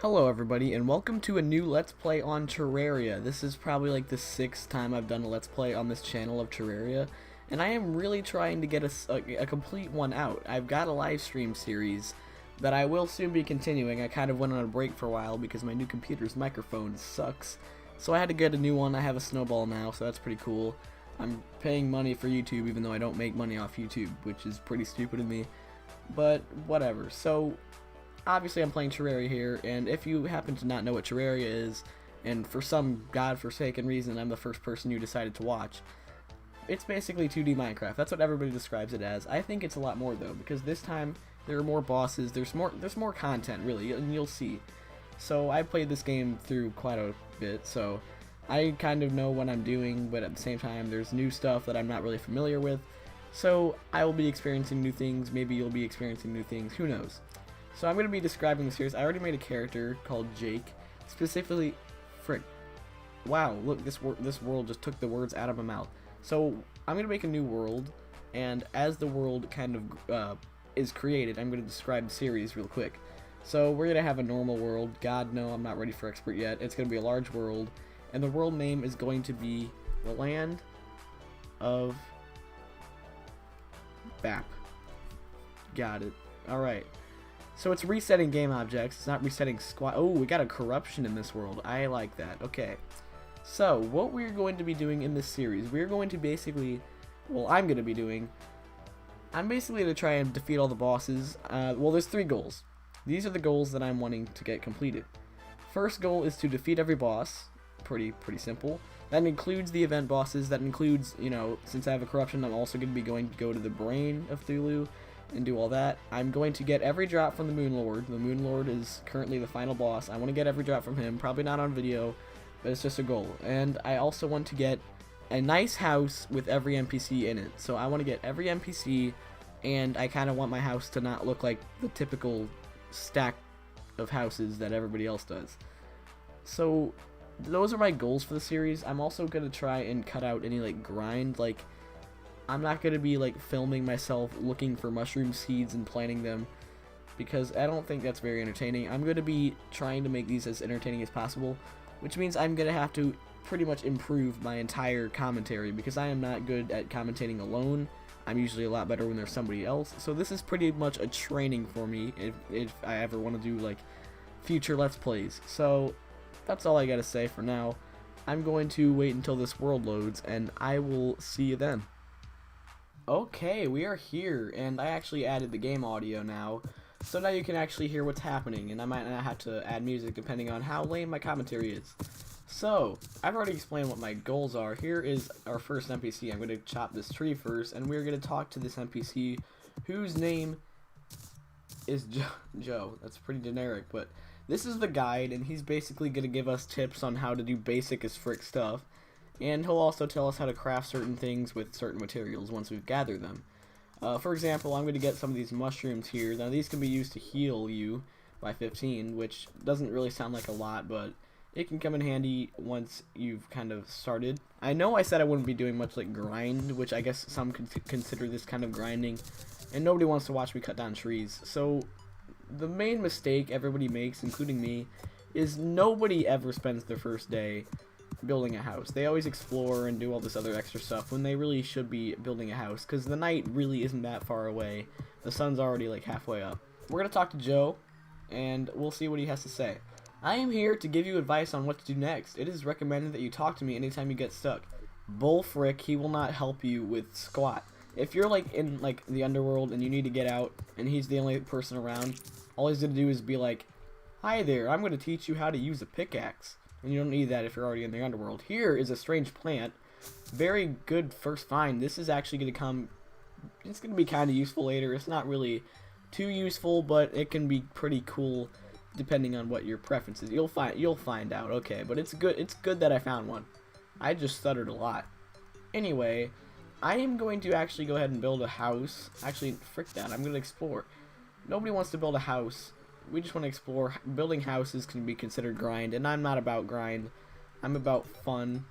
Hello everybody, and welcome to a new Let's Play on Terraria. This is probably like the 6th time I've done a Let's Play on this channel of Terraria, and I am really trying to get a complete one out. I've got a live stream series that I will soon be continuing. I kind of went on a break for a while because my new computer's microphone sucks, so I had to get a new one. I have a snowball now, so that's pretty cool. I'm paying money for YouTube even though I don't make money off YouTube, which is pretty stupid of me, but whatever. So obviously I'm playing Terraria here, and if you happen to not know what Terraria is, and for some godforsaken reason I'm the first person you decided to watch, it's basically 2D Minecraft. That's what everybody describes it as. I think it's a lot more though, because this time there are more bosses, there's more content really, and you'll see. So I played this game through quite a bit, so I kind of know what I'm doing, but at the same time there's new stuff that I'm not really familiar with. So I will be experiencing new things, maybe you'll be experiencing new things, who knows. So I'm going to be describing the series. I already made a character called Jake, specifically, frick, wow, look, this world just took the words out of my mouth. So I'm going to make a new world, and as the world kind of is created, I'm going to describe the series real quick. So we're going to have a normal world. God, no, I'm not ready for expert yet. It's going to be a large world, and the world name is going to be the Land of Bap. Got it. Alright. So it's resetting game objects, it's not resetting squad. Oh, we got a corruption in this world. I like that. Okay. So, what we're going to be doing in this series, we're going to basically, well, I'm going to be doing, I'm basically going to try and defeat all the bosses. Well, there's 3 goals. These are the goals that I'm wanting to get completed. First goal is to defeat every boss. Pretty simple. That includes the event bosses. That includes, you know, since I have a corruption, I'm also going to be going to go to the brain of Cthulhu and do all that. I'm going to get every drop from the Moon Lord. The Moon Lord is currently the final boss. I want to get every drop from him. Probably not on video, but it's just a goal. And I also want to get a nice house with every NPC in it. So I want to get every NPC, and I kind of want my house to not look like the typical stack of houses that everybody else does. So those are my goals for the series. I'm also going to try and cut out any like grind, like I'm not going to be like filming myself looking for mushroom seeds and planting them, because I don't think that's very entertaining. I'm going to be trying to make these as entertaining as possible, which means I'm going to have to pretty much improve my entire commentary, because I am not good at commentating alone. I'm usually a lot better when there's somebody else, so this is pretty much a training for me if I ever want to do like future Let's Plays. So that's all I got to say for now. I'm going to wait until this world loads, and I will see you then. Okay, we are here, and I actually added the game audio now, so now you can actually hear what's happening, and I might not have to add music depending on how lame my commentary is. So, I've already explained what my goals are. Here is our first NPC. I'm going to chop this tree first, and we're going to talk to this NPC, whose name is Joe. That's pretty generic, but this is the guide, and he's basically going to give us tips on how to do basic as frick stuff. And he'll also tell us how to craft certain things with certain materials once we've gathered them. For example, I'm going to get some of these mushrooms here. Now these can be used to heal you by 15, which doesn't really sound like a lot, but it can come in handy once you've kind of started. I know I said I wouldn't be doing much like grind, which I guess some could consider this kind of grinding, and nobody wants to watch me cut down trees. So the main mistake everybody makes, including me, is nobody ever spends their first day building a house. They always explore and do all this other extra stuff when they really should be building a house, because the night really isn't that far away. The sun's already like halfway up. We're going to talk to Joe, and we'll see what he has to say. I am here to give you advice on what to do next. It is recommended that you talk to me anytime you get stuck. Bullfrick, he will not help you with squat. If you're like in like the underworld and you need to get out, and he's the only person around, all he's going to do is be like, "Hi there, I'm going to teach you how to use a pickaxe." And you don't need that if you're already in the underworld. Here is a strange plant. Very good first find. This is actually going to come, it's going to be kind of useful later. It's not really too useful, but it can be pretty cool depending on what your preference is. You'll find out. Okay, but it's good that I found one. I just stuttered a lot. Anyway, I am going to actually go ahead and build a house. Actually, frick that. I'm going to explore. Nobody wants to build a house. We just want to explore. Building houses can be considered grind, and I'm not about grind. I'm about fun.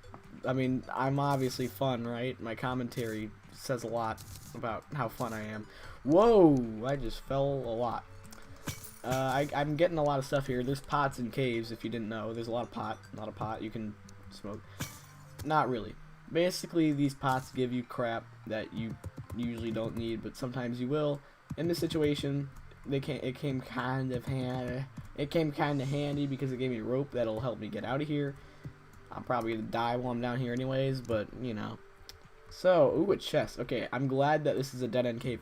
I mean, I'm obviously fun, right? My commentary says a lot about how fun I am. Whoa! I just fell a lot. I'm getting a lot of stuff here. There's pots and caves, if you didn't know. There's a lot of pot you can smoke. Not really. Basically, these pots give you crap that you usually don't need, but sometimes you will. In this situation, it came kind of handy. It came kind of handy because it gave me rope that'll help me get out of here. I'm probably gonna die while I'm down here anyways, but you know. So, ooh, a chest. Okay, I'm glad that this is a dead-end cave.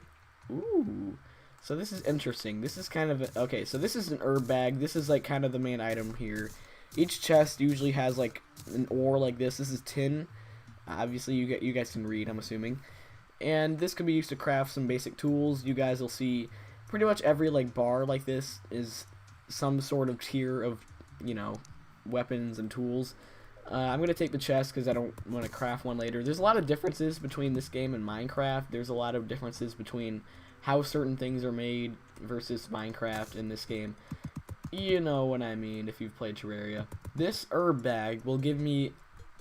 Ooh. So this is interesting. This is kind of okay. So this is an herb bag. This is like kind of the main item here. Each chest usually has like an ore like this. This is tin. Obviously, you guys can read, I'm assuming. And this can be used to craft some basic tools. You guys will see pretty much every like bar like this is some sort of tier of, you know, weapons and tools. I'm going to take the chest because I don't want to craft one later. There's a lot of differences between this game and Minecraft. There's a lot of differences between how certain things are made versus Minecraft in this game. You know what I mean if you've played Terraria. This herb bag will give me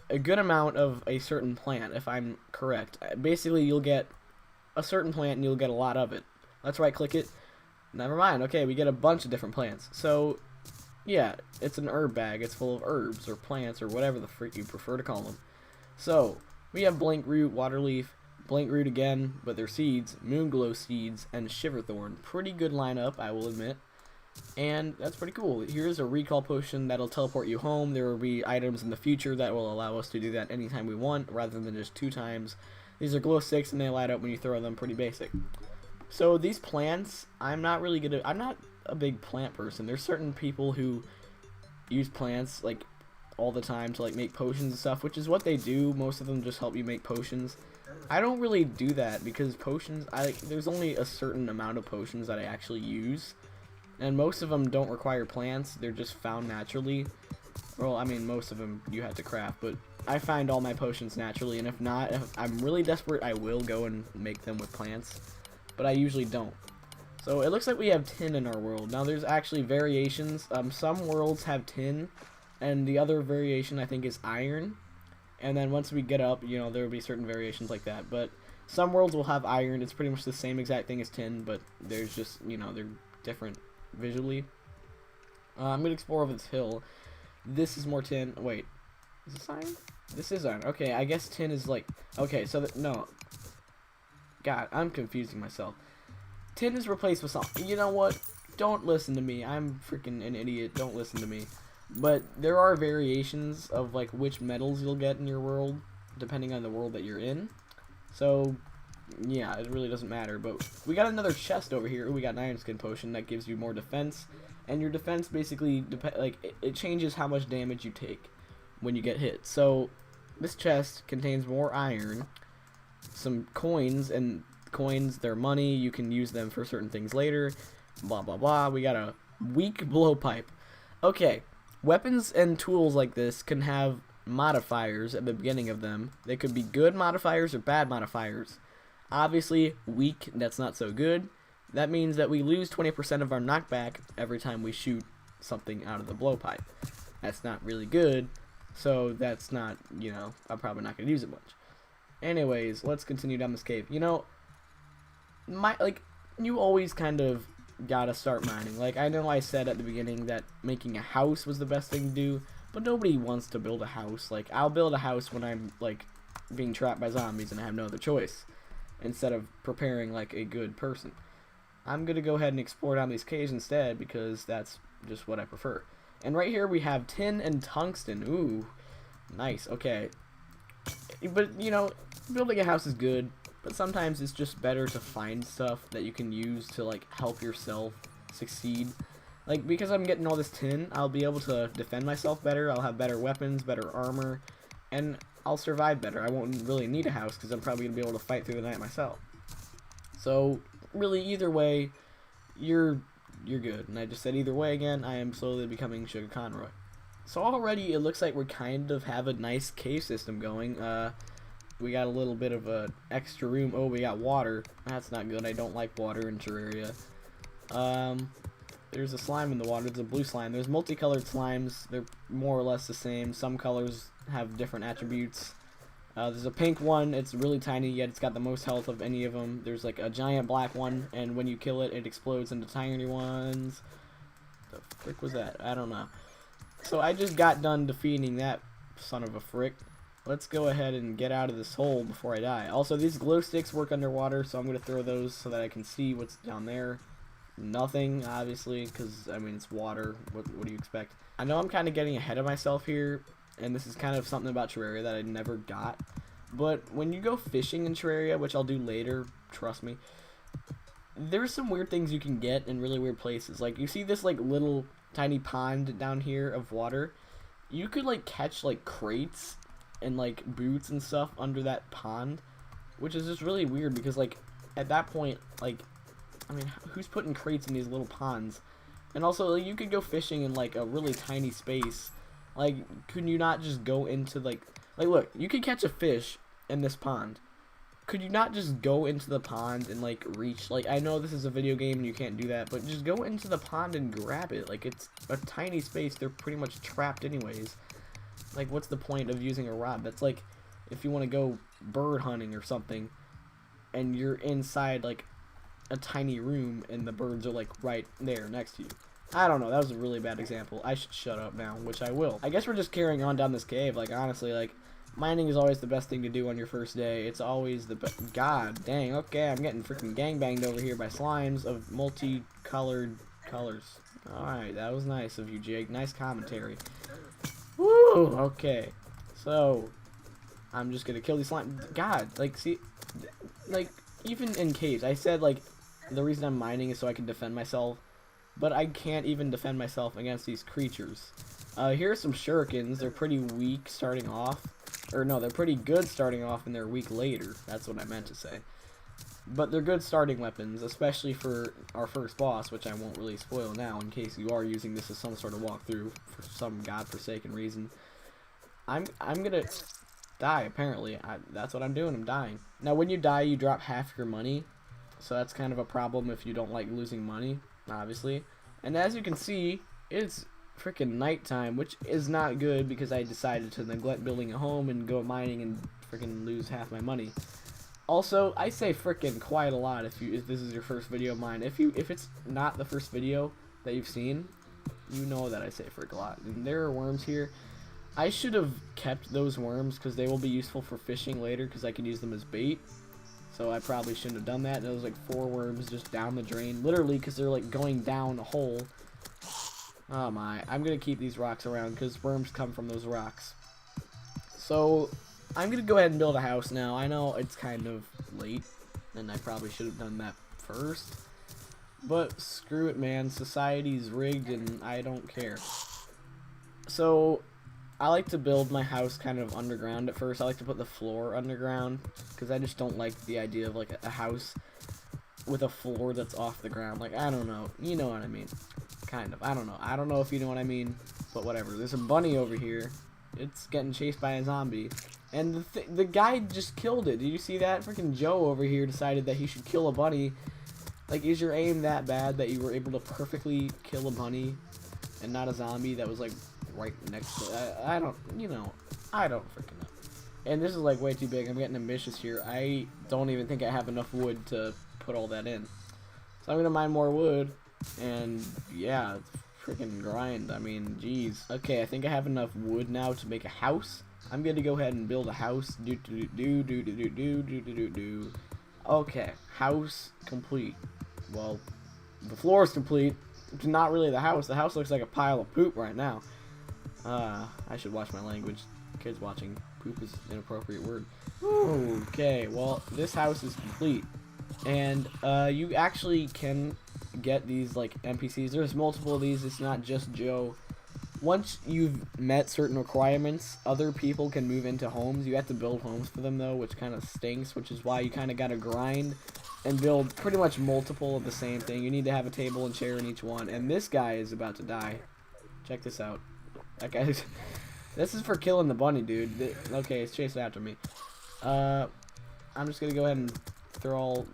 a good amount of a certain plant, if I'm correct. Basically, you'll get a certain plant and you'll get a lot of it. Let's right click it. Never mind. Okay, we get a bunch of different plants. So, yeah, it's an herb bag. It's full of herbs or plants or whatever the frick you prefer to call them. So, we have blank root, water leaf, blank root again, but they're seeds, moonglow seeds, and shiverthorn. Pretty good lineup, I will admit. And that's pretty cool. Here's a recall potion that'll teleport you home. There will be items in the future that will allow us to do that anytime we want, rather than just 2 times. These are glow sticks and they light up when you throw them. Pretty basic. So these plants, I'm not a big plant person. There's certain people who use plants like all the time to like make potions and stuff, which is what they do. Most of them just help you make potions. I don't really do that because potions, there's only a certain amount of potions that I actually use. And most of them don't require plants. They're just found naturally. Well, I mean, most of them you have to craft, but I find all my potions naturally. And if not, if I'm really desperate, I will go and make them with plants. But I usually don't. So it looks like we have tin in our world. Now there's actually variations. Some worlds have tin, and the other variation I think is iron. And then once we get up, you know, there will be certain variations like that. But some worlds will have iron. It's pretty much the same exact thing as tin, but there's just, you know, they're different visually. I'm gonna explore over this hill. This is more tin. Wait, is this iron? This is iron. Okay, I guess tin is like, okay, so no, God, I'm confusing myself. Tin is replaced with something. You know what? Don't listen to me. I'm freaking an idiot. Don't listen to me. But there are variations of like which metals you'll get in your world depending on the world that you're in. So yeah, it really doesn't matter. But we got another chest over here. Ooh, we got an iron skin potion that gives you more defense, and your defense basically it changes how much damage you take when you get hit. So this chest contains more iron, some coins, and coins, they're money. You can use them for certain things later. Blah blah blah. We got a weak blowpipe. Okay, weapons and tools like this can have modifiers at the beginning of them. They could be good modifiers or bad modifiers. Obviously, weak, that's not so good. That means that we lose 20% of our knockback every time we shoot something out of the blowpipe. That's not really good, so that's not, you know, I'm probably not going to use it much. Anyways, let's continue down this cave. You know, you always kind of gotta start mining. Like, I know I said at the beginning that making a house was the best thing to do, but nobody wants to build a house. Like, I'll build a house when I'm, like, being trapped by zombies and I have no other choice, instead of preparing like a good person. I'm gonna go ahead and explore down these caves instead because that's just what I prefer. And right here we have tin and tungsten. Ooh, nice. Okay, but you know, building a house is good, but sometimes it's just better to find stuff that you can use to like help yourself succeed. Like, because I'm getting all this tin, I'll be able to defend myself better. I'll have better weapons, better armor, and I'll survive better. I won't really need a house because I'm probably going to be able to fight through the night myself. So, really, either way, you're good. And I just said either way again, I am slowly becoming Sugar Conroy. So already, it looks like we kind of have a nice cave system going. We got a little bit of a extra room. Oh, we got water. That's not good. I don't like water in Terraria. There's a slime in the water. There's a blue slime. There's multicolored slimes. They're more or less the same. Some colors have different attributes. There's a pink one. It's really tiny, yet it's got the most health of any of them. There's like a giant black one, and when you kill it, it explodes into tiny ones. The frick was that? I don't know. So I just got done defeating that son of a frick. Let's go ahead and get out of this hole before I die. Also, these glow sticks work underwater, so I'm going to throw those so that I can see what's down there. Nothing, obviously, because, I mean, it's water. What do you expect? I know I'm kind of getting ahead of myself here, and this is kind of something about Terraria that I never got. But when you go fishing in Terraria, which I'll do later, trust me, there's some weird things you can get in really weird places. Like, you see this, like, little tiny pond down here of water. You could, like, catch, like, crates and, like, boots and stuff under that pond, which is just really weird because, like, at that point, like, I mean, who's putting crates in these little ponds? And also, like, you could go fishing in, like, a really tiny space. Like, could you not just go into, like, look, you could catch a fish in this pond. Could you not just go into the pond and, like, reach, like, I know this is a video game and you can't do that, but just go into the pond and grab it. Like, it's a tiny space. They're pretty much trapped anyways. Like, what's the point of using a rod? That's like, if you want to go bird hunting or something, and you're inside, like, a tiny room, and the birds are, like, right there next to you. I don't know, that was a really bad example. I should shut up now, which I will. I guess we're just carrying on down this cave. Like, honestly, like, mining is always the best thing to do on your first day. It's always the best. God dang, okay, I'm getting freaking gangbanged over here by slimes of multicolored colors. Alright, that was nice of you, Jake. Nice commentary. Woo! Okay, so I'm just gonna kill these slime. God, like, see, like, even in caves, I said, like, the reason I'm mining is so I can defend myself, but I can't even defend myself against these creatures. Here are some shurikens. They're pretty weak starting off, or no, they're pretty good starting off, and they're weak later. That's what I meant to say. But they're good starting weapons, especially for our first boss, which I won't really spoil now in case you are using this as some sort of walkthrough for some godforsaken reason. I'm gonna die, apparently. That's what I'm doing. I'm dying. Now, when you die, you drop half your money, so that's kind of a problem if you don't like losing money, obviously. And as you can see, it's freaking nighttime, which is not good because I decided to neglect building a home and go mining and freaking lose half my money. Also, I say freaking quite a lot if this is your first video of mine. If it's not the first video that you've seen, you know that I say frick a lot. And there are worms here. I should have kept those worms because they will be useful for fishing later because I can use them as bait. So I probably shouldn't have done that. And there was like 4 worms just down the drain, literally, because they're like going down a hole. Oh my, I'm gonna keep these rocks around because worms come from those rocks. So I'm gonna go ahead and build a house now. I know it's kind of late and I probably should have done that first, but screw it, man. Society's rigged and I don't care. So I like to build my house kind of underground at first. I like to put the floor underground because I just don't like the idea of like a house with a floor that's off the ground. Like, I don't know. You know what I mean. Kind of. I don't know. I don't know if you know what I mean, but whatever. There's a bunny over here. It's getting chased by a zombie. And the guy just killed it. Did you see that? Freaking Joe over here decided that he should kill a bunny. Like, is your aim that bad that you were able to perfectly kill a bunny and not a zombie that was like right next to it? I don't, you know, I don't freaking know. And this is like way too big. I'm getting ambitious here. I don't even think I have enough wood to put all that in. So I'm gonna mine more wood, and yeah, freaking grind. I mean, geez. Okay, I think I have enough wood now to make a house. I'm gonna go ahead and build a house. Okay, house complete. Well, the floor is complete. It's not really the house. The house looks like a pile of poop right now. I should watch my language. Kids watching poop is an inappropriate word. Okay, well, this house is complete. And you actually can get these like NPCs. There's multiple of these. It's not just Joe. Once you've met certain requirements, other people can move into homes. You have to build homes for them though, which kind of stinks, which is why you kind of got to grind and build pretty much multiple of the same thing. You need to have a table and chair in each one. And this guy is about to die. Check this out. That guy's... This is for killing the bunny, dude. Okay, it's chasing after me. I'm just gonna go ahead and throw all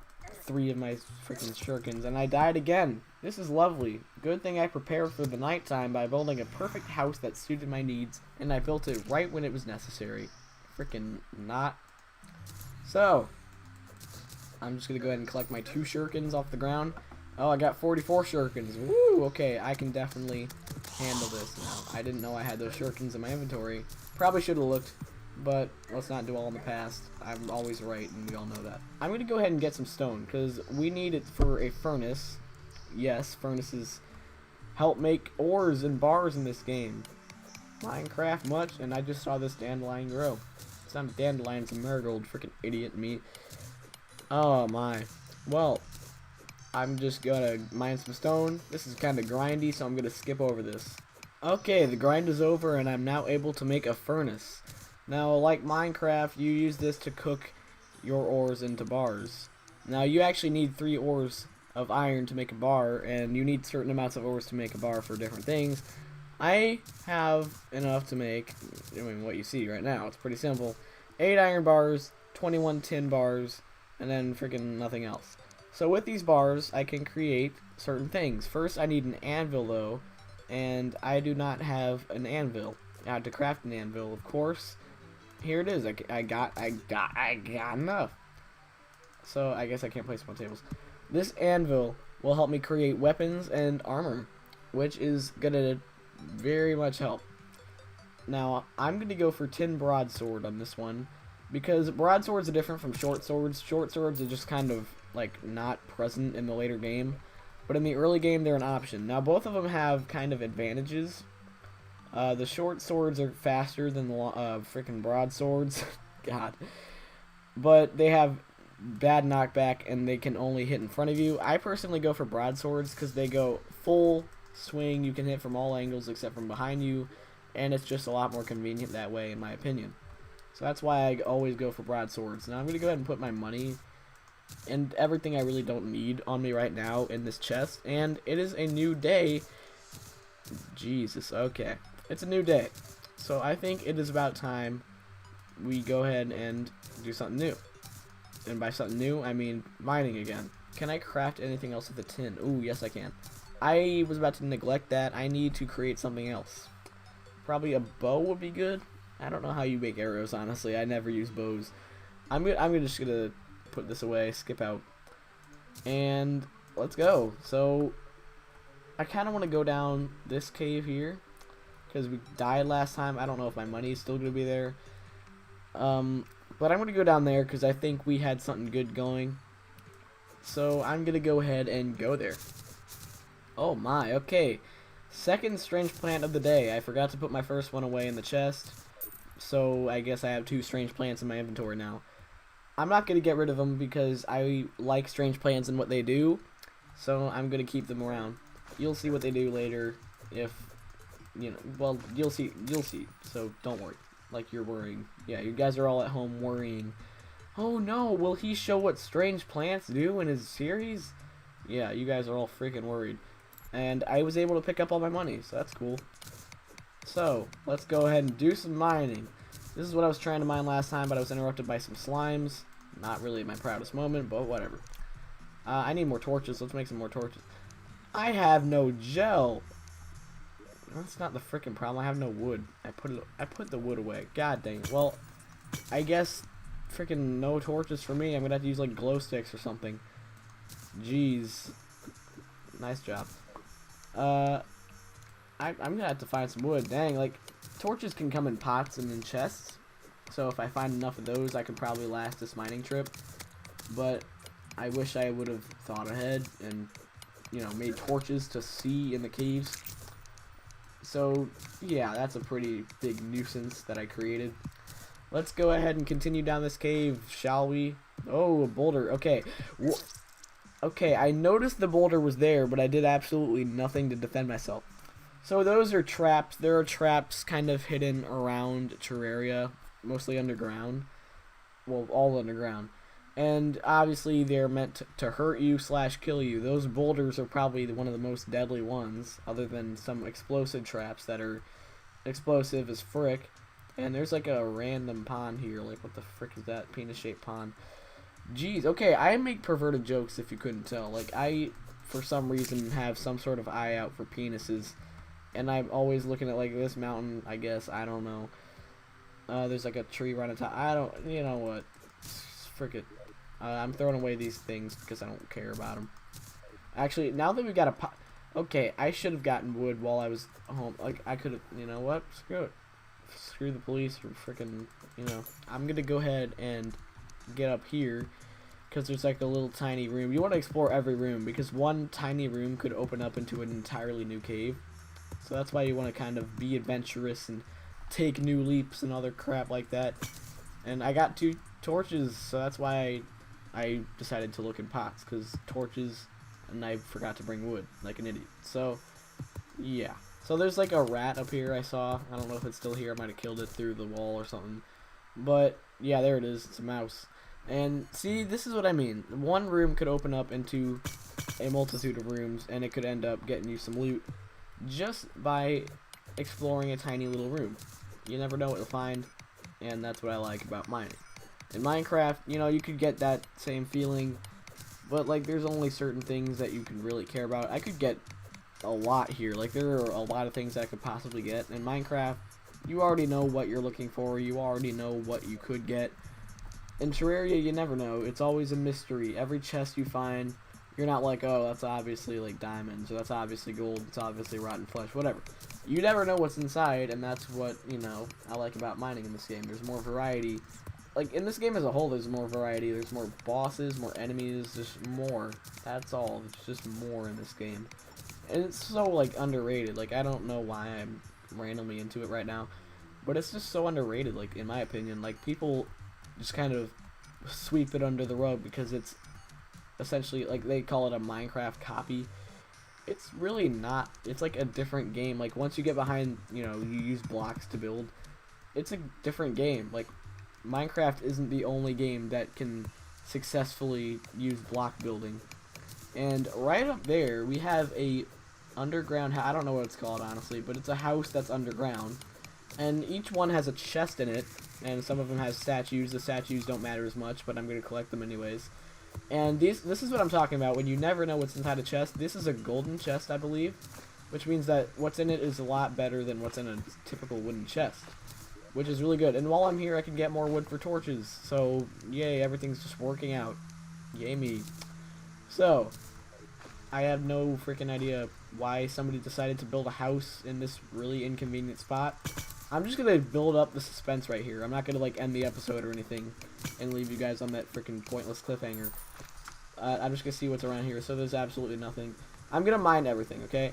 3 of my freaking shurikens, and I died again. This is lovely. Good thing I prepared for the nighttime by building a perfect house that suited my needs, and I built it right when it was necessary. Freaking not. So, I'm just gonna go ahead and collect my 2 shurikens off the ground, Oh, I got 44 shurikens. Woo! Okay, I can definitely handle this now. I didn't know I had those shurikens in my inventory. Probably should have looked, but let's not dwell on the past. I'm always right, and we all know that. I'm going to go ahead and get some stone, because we need it for a furnace. Yes, furnaces help make ores and bars in this game. Minecraft much, and I just saw this dandelion grow. It's not a dandelion, it's a marigold. Freaking idiot me. Oh my. Well, I'm just gonna mine some stone. This is kind of grindy, so I'm gonna skip over this. Okay, the grind is over, and I'm now able to make a furnace. Now, like Minecraft, you use this to cook your ores into bars. Now, you actually need 3 ores of iron to make a bar, and you need certain amounts of ores to make a bar for different things. I have enough to make, I mean, what you see right now. It's pretty simple. 8 iron bars, 21 tin bars, and then freaking nothing else. So with these bars, I can create certain things. First, I need an anvil, though, and I do not have an anvil. I had to craft an anvil, of course. Here it is. I got enough. So I guess I can't place them on tables. This anvil will help me create weapons and armor, which is gonna very much help. Now, I'm gonna go for tin broadsword on this one, because broadswords are different from short swords. Short swords are just kind of like not present in the later game, but in the early game they're an option. Now, both of them have kind of advantages. The short swords are faster than the freaking broadswords. God. But they have bad knockback, and they can only hit in front of you. I personally go for broadswords because they go full swing. You can hit from all angles except from behind you, and it's just a lot more convenient that way, in my opinion. So that's why I always go for broadswords. Now I'm going to go ahead and put my money and everything I really don't need on me right now in this chest, and it is a new day. Jesus, okay. It's a new day. So I think it is about time we go ahead and do something new. And by something new, I mean mining again. Can I craft anything else with a tin? Ooh, yes I can. I was about to neglect that. I need to create something else. Probably a bow would be good. I don't know how you make arrows, honestly. I never use bows. I'm just gonna put this away, skip out, and let's go. So I kind of want to go down this cave here because we died last time. I don't know if my money is still gonna be there. But I'm gonna go down there because I think we had something good going. So I'm gonna go ahead and go there. Oh my, okay. Second strange plant of the day. I forgot to put my first one away in the chest, so I guess I have 2 strange plants in my inventory now. I'm not gonna get rid of them because I like strange plants and what they do, so I'm gonna keep them around. You'll see what they do later, if you know. Well, you'll see. So don't worry. Like you're worrying. Yeah, you guys are all at home worrying. Oh no, will he show what strange plants do in his series? Yeah, you guys are all freaking worried. And I was able to pick up all my money, so that's cool. So, let's go ahead and do some mining. This is what I was trying to mine last time, but I was interrupted by some slimes. Not really my proudest moment, but whatever. I need more torches. Let's make some more torches. I have no gel. That's not the freaking problem. I have no wood. I put the wood away. God dang it. Well, I guess freaking no torches for me. I'm gonna have to use like glow sticks or something. Jeez. Nice job. I'm gonna have to find some wood. Dang, like torches can come in pots and in chests. So if I find enough of those, I could probably last this mining trip. But I wish I would have thought ahead and, you know, made torches to see in the caves. So yeah, that's a pretty big nuisance that I created. Let's go ahead and continue down this cave, shall we? Oh, a boulder. Okay. Okay, I noticed the boulder was there, but I did absolutely nothing to defend myself. So those are traps. There are traps kind of hidden around Terraria, mostly underground. Well, all underground. And obviously they're meant to hurt you / kill you. Those boulders are probably one of the most deadly ones, other than some explosive traps that are explosive as frick. And there's like a random pond here. Like, what the frick is that? Penis-shaped pond. Jeez, okay, I make perverted jokes if you couldn't tell. Like, I, for some reason, have some sort of eye out for penises. And I'm always looking at, like, this mountain, I guess. I don't know. There's, like, a tree right on top. I don't, you know what? Frick it. I'm throwing away these things because I don't care about them. Actually, now that we got a okay, I should have gotten wood while I was home. Like, I could have, you know what? Screw it. Screw the police or freaking, you know. I'm gonna go ahead and get up here because there's like a little tiny room. You want to explore every room because one tiny room could open up into an entirely new cave. So that's why you want to kind of be adventurous and take new leaps and other crap like that. And I got 2 torches, so that's why I decided to look in pots, because torches, and I forgot to bring wood like an idiot. So yeah, so there's like a rat up here I saw. I don't know if it's still here. I might have killed it through the wall or something, but yeah, there it is. It's a mouse. And see, this is what I mean. One room could open up into a multitude of rooms, and it could end up getting you some loot just by exploring a tiny little room. You never know what you'll find, and that's what I like about mining. In Minecraft, you know, you could get that same feeling, but like there's only certain things that you can really care about. I could get a lot here. Like there are a lot of things that I could possibly get. In Minecraft, you already know what you're looking for. You already know what you could get. In Terraria, you never know. It's always a mystery. Every chest you find, you're not like, oh, that's obviously like diamonds, or that's obviously gold, it's obviously rotten flesh, whatever. You never know what's inside, and that's what, you know, I like about mining in this game. There's more variety. Like, in this game as a whole, there's more variety. There's more bosses, more enemies, just more. That's all. There's just more in this game. And it's so, like, underrated. Like, I don't know why I'm randomly into it right now, but it's just so underrated, like, in my opinion. Like, people just kind of sweep it under the rug because it's essentially, like, they call it a Minecraft copy. It's really not. It's like a different game. Like, once you get behind, you know, you use blocks to build, it's a different game. Like, Minecraft isn't the only game that can successfully use block building. And right up there, we have a underground, I don't know what it's called, honestly, but it's a house that's underground. And each one has a chest in it, and some of them has statues. The statues don't matter as much, but I'm going to collect them anyways. And this is what I'm talking about. When you never know what's inside a chest, this is a golden chest, I believe, which means that what's in it is a lot better than what's in a typical wooden chest, which is really good. And while I'm here, I can get more wood for torches. So, yay, everything's just working out. Yay me. So, I have no freaking idea why somebody decided to build a house in this really inconvenient spot. I'm just going to build up the suspense right here. I'm not going to, like, end the episode or anything and leave you guys on that freaking pointless cliffhanger. I'm just going to see what's around here. So there's absolutely nothing. I'm going to mine everything, okay?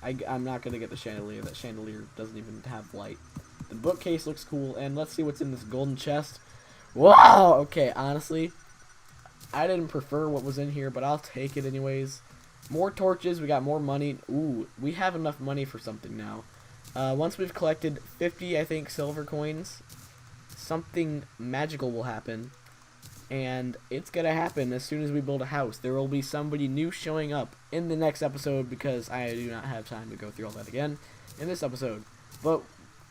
I'm not going to get the chandelier. That chandelier doesn't even have light. The bookcase looks cool, and let's see what's in this golden chest. Wow! Okay, honestly, I didn't prefer what was in here, but I'll take it anyways. More torches, we got more money. Ooh, we have enough money for something now. Once we've collected 50, I think, silver coins, something magical will happen. And it's gonna happen as soon as we build a house. There will be somebody new showing up in the next episode because I do not have time to go through all that again in this episode. But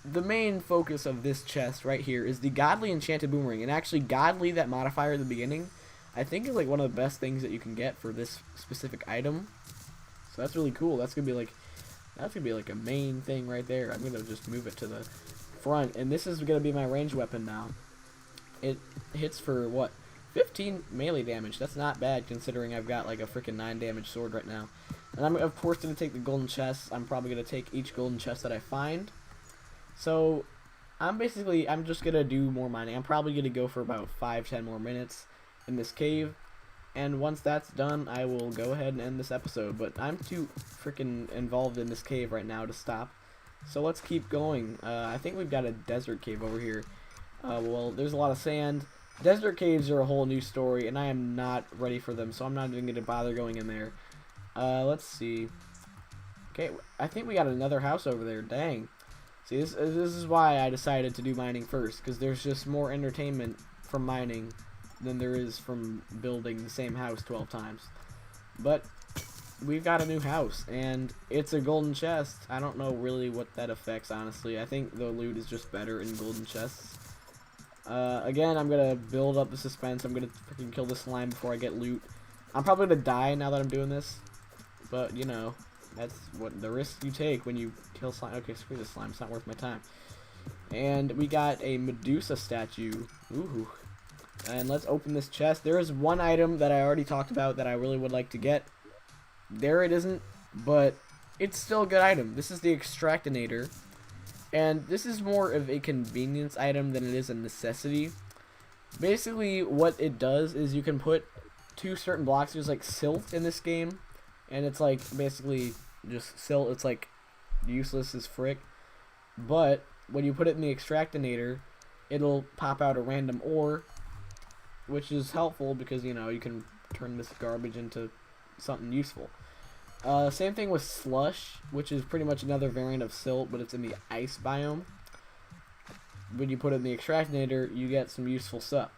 the main focus of this chest right here is the Godly Enchanted Boomerang. And actually, Godly, that modifier at the beginning, I think is like one of the best things that you can get for this specific item. So that's really cool. That's gonna be like a main thing right there. I'm gonna just move it to the front, and this is gonna be my ranged weapon now. It hits for what? 15 melee damage. That's not bad considering I've got like a freaking 9 damage sword right now. And I'm of course gonna take the golden chest. I'm probably gonna take each golden chest that I find. So I'm just gonna do more mining. I'm probably gonna go for about 5-10 more minutes in this cave, and once that's done, I will go ahead and end this episode. But I'm too freaking involved in this cave right now to stop. So let's keep going. I think we've got a desert cave over here. Well, there's a lot of sand. Desert caves are a whole new story, and I am not ready for them, so I'm not even going to bother going in there. Let's see. Okay, I think we got another house over there. Dang. See, this is why I decided to do mining first, because there's just more entertainment from mining than there is from building the same house 12 times. But we've got a new house, and it's a golden chest. I don't know really what that affects, honestly. I think the loot is just better in golden chests. Again, I'm gonna build up the suspense. I'm gonna freaking kill the slime before I get loot. I'm probably gonna die now that I'm doing this, but you know, that's what the risk you take when you kill slime. Okay, screw this slime. It's not worth my time. And we got a Medusa statue. Ooh. And let's open this chest. There is one item that I already talked about that I really would like to get. there it isn't, but it's still a good item. This is the Extractinator, and this is more of a convenience item than it is a necessity. Basically, what it does is you can put 2 certain blocks. There's like silt in this game, and it's like basically just silt. It's like useless as frick. But when you put it in the Extractinator, it'll pop out a random ore, which is helpful because, you know, you can turn this garbage into something useful. Same thing with slush, which is pretty much another variant of silt, but it's in the ice biome. When you put it in the Extractinator, you get some useful stuff.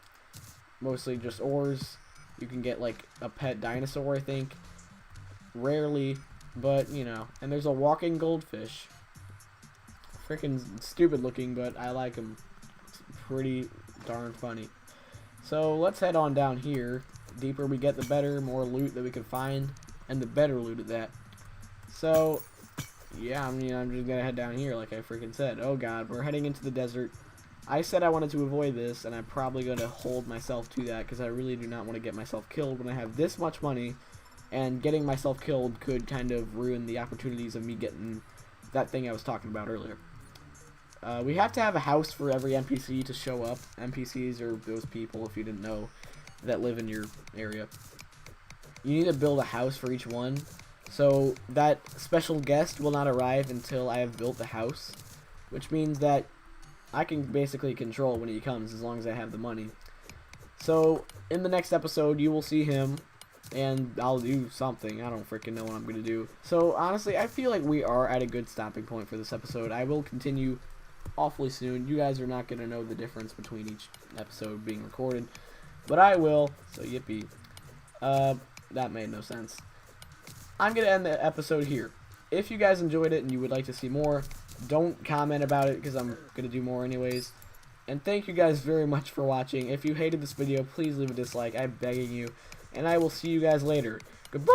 Mostly just ores. You can get like a pet dinosaur, I think. Rarely, but you know. And there's a walking goldfish. Freaking stupid looking, but I like him. It's pretty darn funny. So let's head on down here. The deeper we get, the better. More loot that we can find, and the better loot at that. So yeah, I mean, I'm just gonna head down here like I freaking said. Oh god, we're heading into the desert. I said I wanted to avoid this, and I'm probably gonna hold myself to that because I really do not want to get myself killed when I have this much money, and getting myself killed could kind of ruin the opportunities of me getting that thing I was talking about earlier. We have to have a house for every NPC to show up. NPCs are those people, if you didn't know, that live in your area. You need to build a house for each one. So that special guest will not arrive until I have built the house, which means that I can basically control when he comes as long as I have the money. So in the next episode, you will see him, and I'll do something. I don't freaking know what I'm going to do. So honestly, I feel like we are at a good stopping point for this episode. I will continue awfully soon. You guys are not going to know the difference between each episode being recorded, but I will, so yippee. That made no sense. I'm going to end the episode here. If you guys enjoyed it and you would like to see more, don't comment about it because I'm going to do more anyways. And thank you guys very much for watching. If you hated this video, please leave a dislike. I'm begging you. And I will see you guys later. Goodbye!